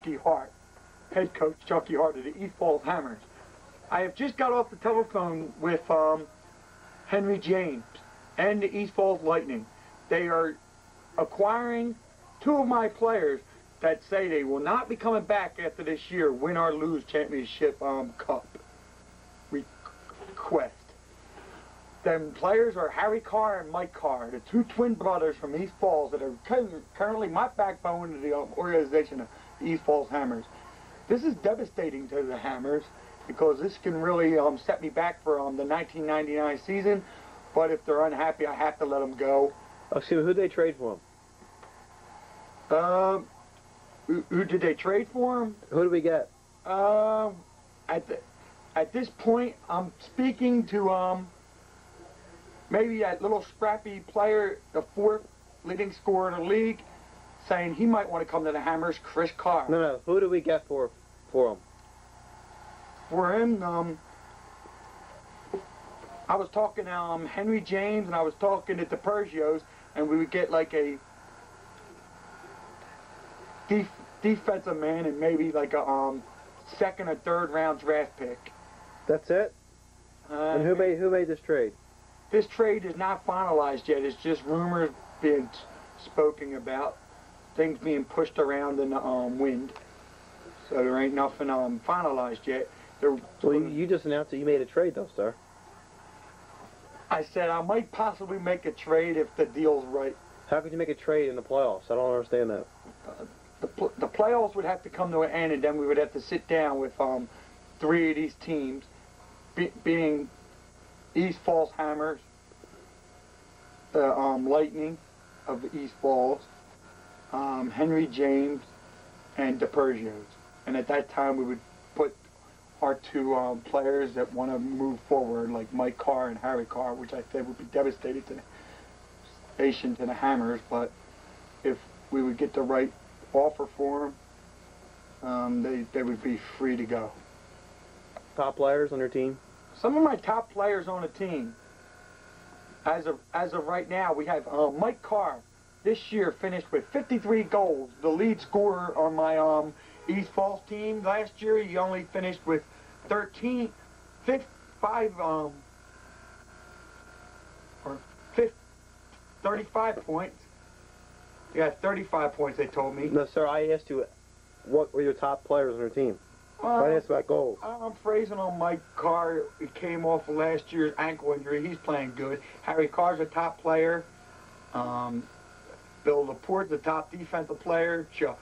Chucky Hart, head coach Chucky Hart of the East Falls Hammers. I have just got off the telephone with Henry James and the East Falls Lightning. They are acquiring 2 of my players that say they will not be coming back after this year, win or lose championship cup request. Them players are Harry Carr and Mike Carr, the 2 twin brothers from East Falls that are currently my backbone of the organization of the East Falls Hammers. This is devastating to the Hammers because this can really set me back for the 1999 season. But if they're unhappy, I have to let them go. Oh, excuse me, who'd they trade for him? Who did they trade for him? Who did we get? At this point, I'm speaking to maybe that little scrappy player, the 4th leading scorer in the league, saying he might want to come to the Hammers, Chris Carr. No, who did we get for him? For him, I was talking to Henry James, and I was talking to the Pergios, and we would get like a defensive man and maybe like a 2nd or 3rd round draft pick. That's it? And who made this trade? This trade is not finalized yet. It's just rumors being spoken about, things being pushed around in the wind. So there ain't nothing finalized yet. Well, you just announced that you made a trade, though, sir. I said I might possibly make a trade if the deal's right. How could you make a trade in the playoffs? I don't understand that. The playoffs would have to come to an end, and then we would have to sit down with 3 of these teams, being East Falls Hammers, the Lightning of the East Falls, Henry James, and the Pergios. And at that time, we would put our 2 players that want to move forward, like Mike Carr and Harry Carr, which I said would be devastating to the station, to the Hammers. But if we would get the right offer for them, they would be free to go. Top players on your team? Some of my top players on the team, as of right now, we have Mike Carr. This year finished with 53 goals, the lead scorer on my East Falls team. Last year he only finished with 35 points. He had 35 points, they told me. No, sir, I asked you what were your top players on your team. I asked about goals. I'm phrasing on Mike Carr. He came off of last year's ankle injury. He's playing good. Harry Carr's a top player. Bill Laporte's the top defensive player. Chuck,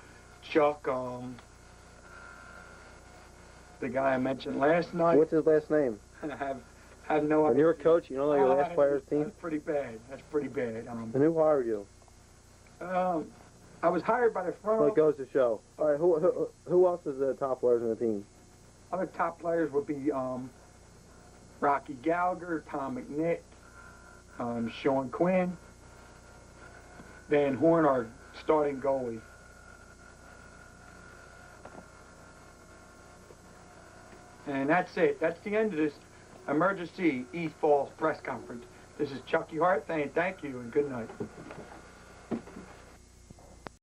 the guy I mentioned last night. What's his last name? I have no idea. When you're a coach, you don't know your last player's team? That's pretty bad. That's pretty bad. And who hired you? I was hired by the front Well, office. it goes to show. All right, who else is the top players on the team? Other top players would be Rocky Gallagher, Tom McNick, Sean Quinn, Van Horn, our starting goalie. And that's it. That's the end of this emergency East Falls press conference. This is Chucky Hart saying thank you and good night.